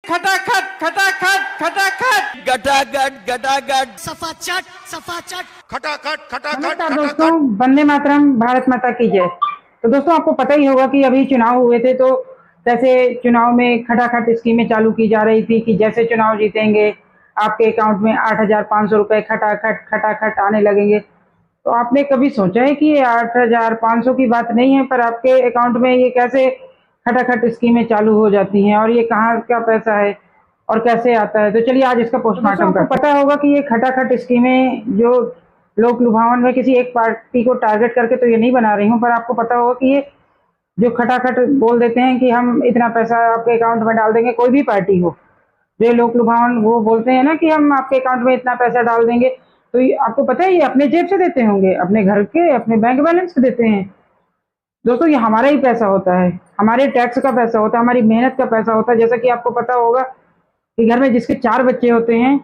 खटाखट खटाखट खटाखट गटागट गटागट सफाचट खटाखट खटाखट नमस्कार दोस्तों, वंदे मातरम, भारत माता की जय। तो दोस्तों आपको पता ही होगा कि अभी चुनाव हुए थे, तो जैसे चुनाव में खटाखट स्कीमें चालू की जा रही थी कि जैसे चुनाव जीतेंगे आपके अकाउंट में 8,500 रुपए खटाखट खटाखट आने लगेंगे। तो आपने कभी सोचा है कि ये 8,500 की बात नहीं है, पर आपके अकाउंट में ये कैसे खटाखट स्कीमें चालू हो जाती हैं और ये कहाँ का पैसा है और कैसे आता है? तो चलिए आज इसका पोस्टमार्टम करते हैं। आपको पता होगा कि ये खटाखट स्कीमें जो लोक लुभावन में किसी एक पार्टी को टारगेट करके तो ये नहीं बना रही हूँ, पर आपको पता होगा कि ये जो खटाखट बोल देते हैं कि हम इतना पैसा आपके अकाउंट में डाल देंगे, कोई भी पार्टी हो, जो लोक लुभावन वो बोलते हैं ना कि हम आपके अकाउंट में इतना पैसा डाल देंगे, तो ये आपको पता है ये अपने जेब से देते होंगे, अपने घर के अपने बैंक बैलेंस से देते हैं। दोस्तों ये हमारा ही पैसा होता है, हमारे टैक्स का पैसा होता है, हमारी मेहनत का पैसा होता है। जैसा कि आपको पता होगा कि घर में जिसके 4 बच्चे होते हैं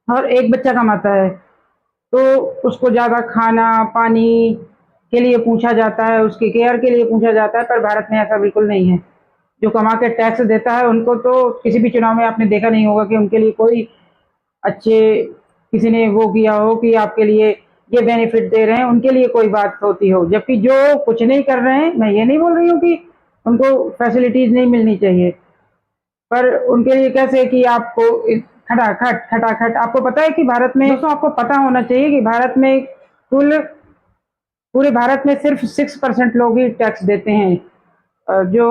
और एक बच्चा कमाता है, तो उसको ज़्यादा खाना पानी के लिए पूछा जाता है, उसकी केयर के लिए पूछा जाता है, पर भारत में ऐसा बिल्कुल नहीं है। जो कमा के टैक्स देता है उनको तो किसी भी चुनाव में आपने देखा नहीं होगा कि उनके लिए कोई अच्छे किसी ने वो किया हो कि आपके लिए ये बेनिफिट दे रहे हैं, उनके लिए कोई बात होती हो। जबकि जो कुछ नहीं कर रहे हैं, मैं ये नहीं बोल रही हूँ कि उनको फैसिलिटीज नहीं मिलनी चाहिए, पर उनके लिए कैसे कि आपको खटाखट खटाखट। आपको पता है कि भारत में, दोस्तों आपको पता होना चाहिए कि भारत में कुल पूरे भारत में सिर्फ 6% लोग ही टैक्स देते हैं। जो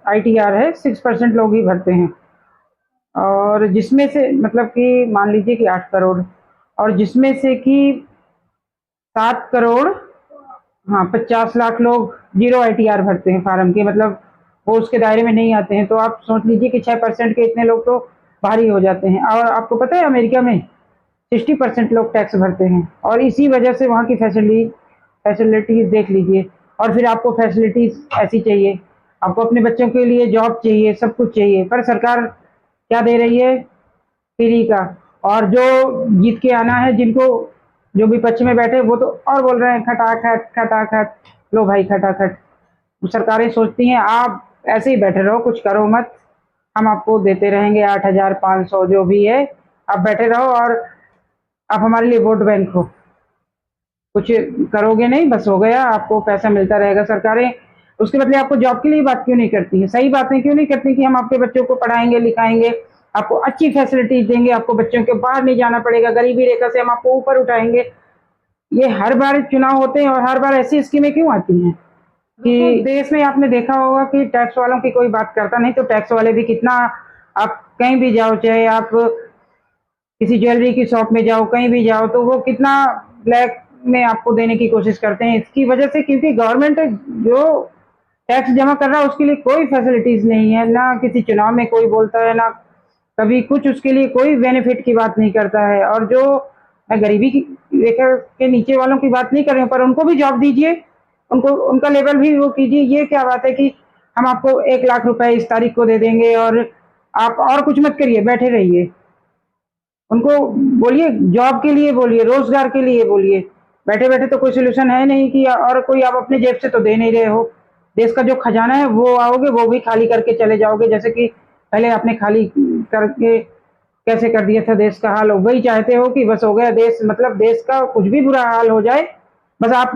ITR है 6% लोग ही भरते हैं, और जिसमें से मतलब कि मान लीजिए कि 8 करोड़, और जिसमें से कि 7 करोड़, हाँ 50 लाख लोग जीरो ITR भरते हैं फार्म के, मतलब वो उसके दायरे में नहीं आते हैं। तो आप सोच लीजिए कि 6% के इतने लोग तो भारी हो जाते हैं। और आपको पता है अमेरिका में 60% लोग टैक्स भरते हैं, और इसी वजह से वहाँ की फैसिलिटीज देख लीजिए। और फिर आपको फैसिलिटीज ऐसी चाहिए, आपको अपने बच्चों के लिए जॉब चाहिए, सब कुछ चाहिए, पर सरकार क्या दे रही है? फ्री का। और जो जीत के आना है, जिनको जो विपक्ष में बैठे वो तो और बोल रहे हैं खटाखट खटाखट। लो भाई खटाखट। सरकारें सोचती हैं आप ऐसे ही बैठे रहो, कुछ करो मत, हम आपको देते रहेंगे 8,500 जो भी है, आप बैठे रहो और आप हमारे लिए वोट बैंक हो, कुछ करोगे नहीं, बस हो गया, आपको पैसा मिलता रहेगा। सरकारें उसके बदले आपको जॉब के लिए बात क्यों नहीं करती है? सही बातें क्यों नहीं करती कि हम आपके बच्चों को पढ़ाएंगे लिखाएंगे, आपको अच्छी फैसिलिटीज देंगे, आपको बच्चों के बाहर नहीं जाना पड़ेगा, गरीबी रेखा से हम आपको ऊपर उठाएंगे। ये हर बार चुनाव होते हैं और हर बार ऐसी स्कीमें क्यों आती हैं कि देश में आपने देखा होगा कि टैक्स वालों की कोई बात करता नहीं, तो टैक्स वाले भी कितना, आप कहीं भी जाओ, चाहे आप किसी ज्वेलरी की शॉप में जाओ, कहीं भी जाओ, तो वो कितना ब्लैक में आपको देने की कोशिश करते हैं। इसकी वजह से क्योंकि गवर्नमेंट जो टैक्स जमा कर रहा है उसके लिए कोई फैसिलिटीज नहीं है, ना किसी चुनाव में कोई बोलता है, ना कभी कुछ उसके लिए कोई बेनिफिट की बात नहीं करता है। और जो, मैं गरीबी की रेखा के नीचे वालों की बात नहीं कर रही हूँ, पर उनको भी जॉब दीजिए, उनको उनका लेवल भी वो कीजिए। ये क्या बात है कि हम आपको 1 लाख रुपए इस तारीख को दे देंगे और आप और कुछ मत करिए, बैठे रहिए। उनको बोलिए जॉब के लिए, बोलिए रोजगार के लिए बोलिए। बैठे बैठे तो कोई सोल्यूशन है नहीं कि, और कोई आप अपने जेब से तो दे नहीं रहे हो। देश का जो खजाना है वो आओगे वो भी खाली करके चले जाओगे, जैसे कि पहले आपने खाली करके कैसे कर दिया था देश का हाल। वही चाहते हो कि बस हो गया देश, मतलब देश का कुछ भी बुरा हाल हो जाए, बस आप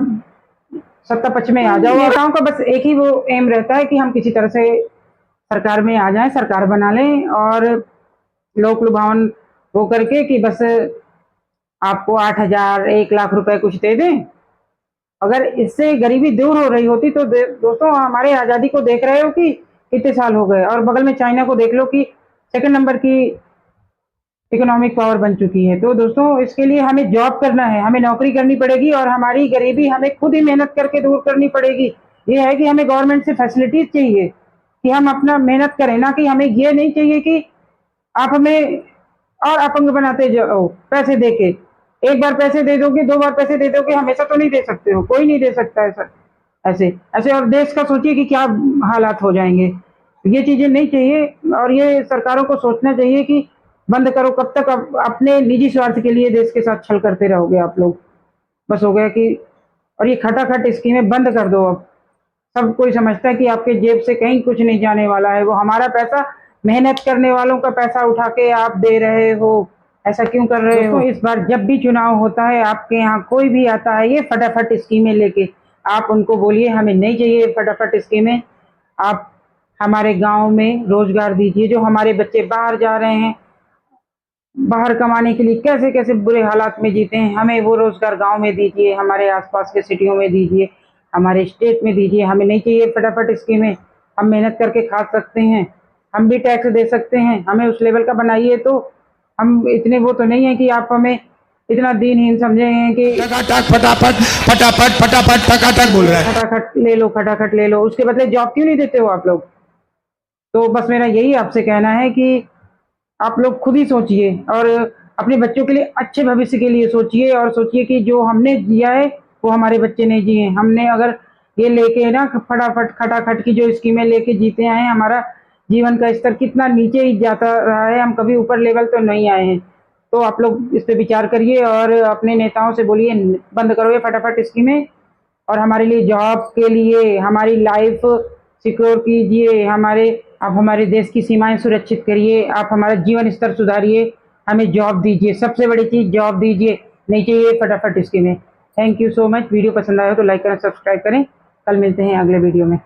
सत्ता पक्ष में आ जाओ। नेताओं का बस एक ही वो एम रहता है कि हम किसी तरह से सरकार में आ जाएं, सरकार बना लें, और लोक लुभावन वो करके कि बस आपको 8,000 1 लाख रुपए कुछ दे दें। अगर इससे गरीबी दूर हो रही होती तो दोस्तों हमारे आज़ादी को देख रहे हो कि कितने साल हो गए, और बगल में चाइना को देख लो कि 2nd नंबर की इकोनॉमिक पावर बन चुकी है। तो दोस्तों इसके लिए हमें जॉब करना है, हमें नौकरी करनी पड़ेगी, और हमारी गरीबी हमें खुद ही मेहनत करके दूर करनी पड़ेगी। ये है कि हमें गवर्नमेंट से फैसिलिटीज चाहिए कि हम अपना मेहनत करें, ना कि हमें ये नहीं चाहिए कि आप हमें और अपंग बनाते जाओ पैसे देके। एक बार पैसे दे दोगे, 2 बार पैसे दे दोगे, हमेशा तो नहीं दे सकते हो, कोई नहीं दे सकता ऐसा ऐसे ऐसे। और देश का सोचिए कि क्या हालात हो जाएंगे। ये चीजें नहीं चाहिए, और ये सरकारों को सोचना चाहिए कि बंद करो। कब तक अपने निजी स्वार्थ के लिए देश के साथ छल करते रहोगे आप लोग? बस हो गया कि, और ये खटाखट स्कीमें बंद कर दो अब। सब कोई समझता है कि आपके जेब से कहीं कुछ नहीं जाने वाला है, वो हमारा पैसा मेहनत करने वालों का पैसा उठा के आप दे रहे हो, ऐसा क्यों कर रहे हो? इस बार जब भी चुनाव होता है, आपके यहाँ कोई भी आता है ये फटाफट स्कीमें लेके, आप उनको बोलिए हमें नहीं चाहिए फटाफट स्कीमें, आप हमारे गांव में रोजगार दीजिए। जो हमारे बच्चे बाहर जा रहे हैं, बाहर कमाने के लिए कैसे कैसे बुरे हालात में जीते हैं, हमें वो रोजगार गांव में दीजिए, हमारे आसपास के सिटियों में दीजिए, हमारे स्टेट में दीजिए। हमें नहीं चाहिए फटाफट स्कीमें, हम मेहनत करके खा सकते हैं, हम भी टैक्स दे सकते हैं, हमें उस लेवल का बनाइए। तो हम इतने वो तो नहीं है कि आप हमें इतना दीनहीन समझेंगे कि टकाटक फटाफट फटाफट फटाफट टकाटक बोल रहा है। खटाखट ले लो, उसके बदले जॉब क्यों नहीं देते हो आप लोग? तो बस मेरा यही आपसे कहना है कि आप लोग खुद ही सोचिए और अपने बच्चों के लिए अच्छे भविष्य के लिए सोचिए, और सोचिए कि जो हमने जिया है वो हमारे बच्चे नहीं जिए। हमने अगर ये लेके ना फटाफट खटाखट की जो स्कीमें लेके जीते आए हैं, हमारा जीवन का स्तर कितना नीचे ही जाता रहा है, हम कभी ऊपर लेवल तो नहीं आए हैं। तो आप लोग इस पे विचार करिए और अपने नेताओं से बोलिए बंद करो ये फटाफट स्कीमें, और हमारे लिए जॉब के लिए हमारी लाइफ सिक्योर कीजिए, आप हमारे देश की सीमाएं सुरक्षित करिए, आप हमारा जीवन स्तर सुधारिए, हमें जॉब दीजिए, सबसे बड़ी चीज जॉब दीजिए, नहीं चाहिए फटाफट स्कीमें। Thank you so much. Video पसंद आया हो तो लाइक करें, सब्सक्राइब करें। कल मिलते हैं अगले वीडियो में।